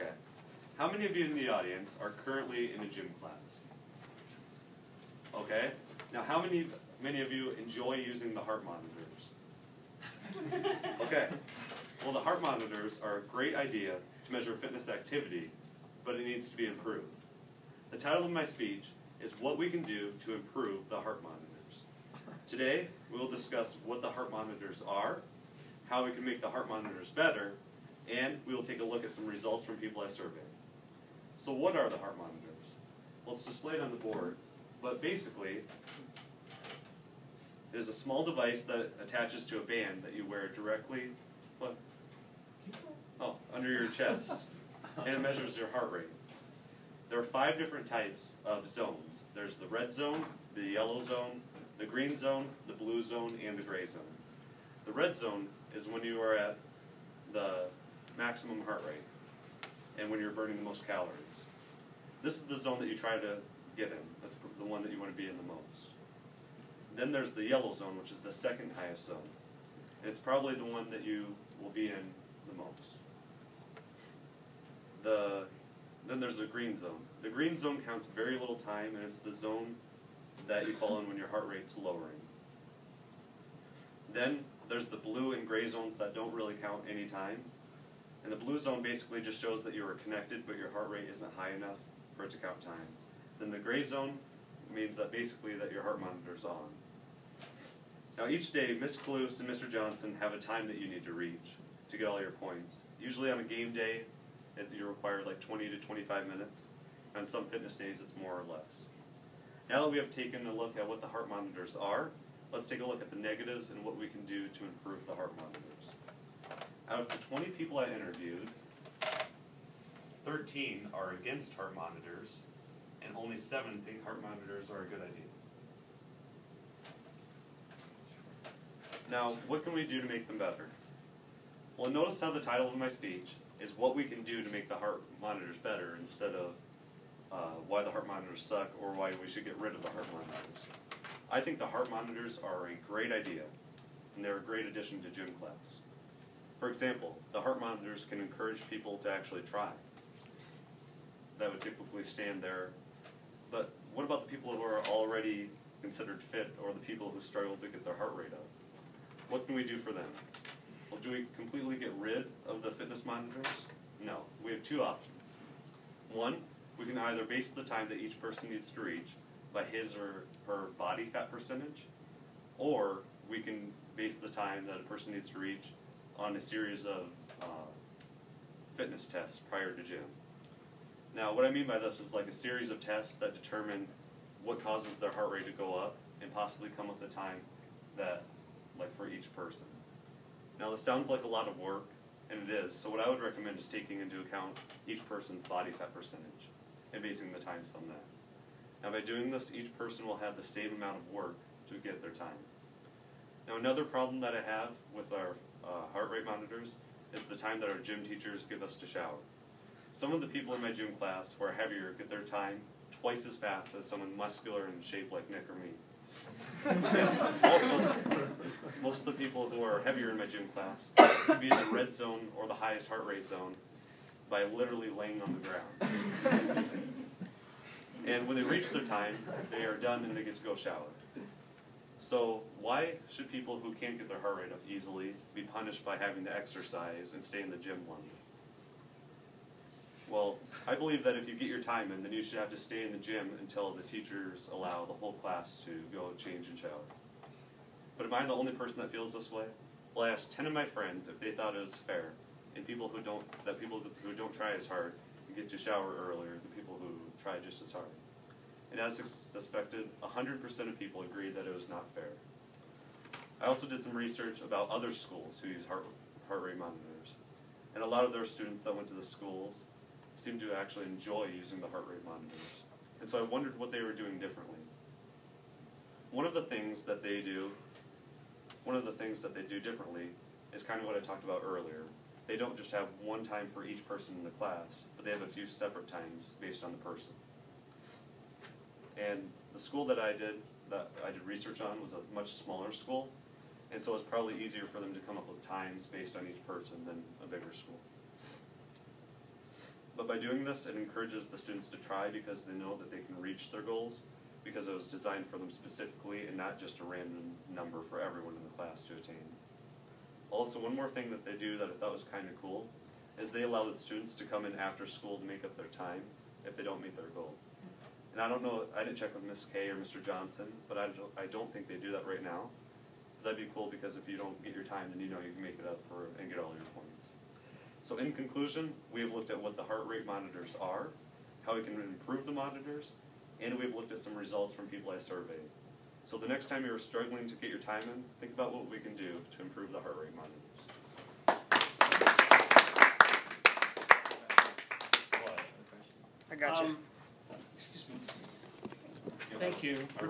Okay. How many of you in the audience are currently in a gym class? Okay. Now, how many of you enjoy using the heart monitors? Okay. Well, the heart monitors are a great idea to measure fitness activity, but it needs to be improved. The title of my speech is What We Can Do to Improve the Heart Monitors. Today, we will discuss what the heart monitors are, how we can make the heart monitors better, and we will take a look at some results from people I surveyed. So what are the heart monitors? Well, it's displayed on the board, but basically, it is a small device that attaches to a band that you wear directly under your chest, and it measures your heart rate. There are 5 different types of zones. There's the red zone, the yellow zone, the green zone, the blue zone, and the gray zone. The red zone is when you are at the maximum heart rate and when you're burning the most calories. This is the zone that you try to get in. That's the one that you want to be in the most. Then there's the yellow zone, which is the second highest zone. And it's probably the one that you will be in the most. Then there's the green zone. The green zone counts very little time, and it's the zone that you fall in when your heart rate's lowering. Then there's the blue and gray zones that don't really count any time. And the blue zone basically just shows that you are connected, but your heart rate isn't high enough for it to count time. Then the gray zone means that basically that your heart monitor's on. Now each day, Ms. Cluse and Mr. Johnson have a time that you need to reach to get all your points. Usually on a game day, you require like 20 to 25 minutes. On some fitness days, it's more or less. Now that we have taken a look at what the heart monitors are, let's take a look at the negatives and what we can do to improve the heart monitors. Out of the 20 people I interviewed, 13 are against heart monitors, and only 7 think heart monitors are a good idea. Now, what can we do to make them better? Well, notice how the title of my speech is what we can do to make the heart monitors better instead of why the heart monitors suck or why we should get rid of the heart monitors. I think the heart monitors are a great idea, and they're a great addition to gym class. For example, the heart monitors can encourage people to actually try. That would typically stand there. But what about the people who are already considered fit, or the people who struggle to get their heart rate up? What can we do for them? Well, do we completely get rid of the fitness monitors? No. We have 2 options. One, we can either base the time that each person needs to reach by his or her body fat percentage, or we can base the time that a person needs to reach on a series of fitness tests prior to gym. Now, what I mean by this is like a series of tests that determine what causes their heart rate to go up and possibly come with a time that, like for each person. Now, this sounds like a lot of work, and it is, so what I would recommend is taking into account each person's body fat percentage and basing the times on that. Now, by doing this, each person will have the same amount of work to get their time. Now, another problem that I have with our heart rate monitors is the time that our gym teachers give us to shower. Some of the people in my gym class who are heavier get their time twice as fast as someone muscular and shaped like Nick or me. And also, most of the people who are heavier in my gym class can be in the red zone or the highest heart rate zone by literally laying on the ground. And when they reach their time, they are done and they get to go shower. So why should people who can't get their heart rate up easily be punished by having to exercise and stay in the gym longer? Well, I believe that if you get your time in, then you should have to stay in the gym until the teachers allow the whole class to go change and shower. But am I the only person that feels this way? Well, I asked 10 of my friends if they thought it was fair, and people who don't try as hard get to shower earlier than people who try just as hard. And as suspected, 100% of people agreed that it was not fair. I also did some research about other schools who use heart rate monitors, and a lot of their students that went to the schools seemed to actually enjoy using the heart rate monitors. And so I wondered what they were doing differently. One of the things that they do differently is kind of what I talked about earlier. They don't just have one time for each person in the class, but they have a few separate times based on the person. And the school that I did research on was a much smaller school, and so it's probably easier for them to come up with times based on each person than a bigger school. But by doing this, it encourages the students to try because they know that they can reach their goals because it was designed for them specifically and not just a random number for everyone in the class to attain. Also, one more thing that they do that I thought was kind of cool is they allow the students to come in after school to make up their time if they don't meet their goal. And I don't know, I didn't check with Ms. K or Mr. Johnson, but I don't think they do that right now. But that'd be cool because if you don't get your time, then you know you can make it up for and get all your points. So in conclusion, we have looked at what the heart rate monitors are, how we can improve the monitors, and we've looked at some results from people I surveyed. So the next time you're struggling to get your time in, think about what we can do to improve the heart rate monitors. I got you. Excuse me. Thank you for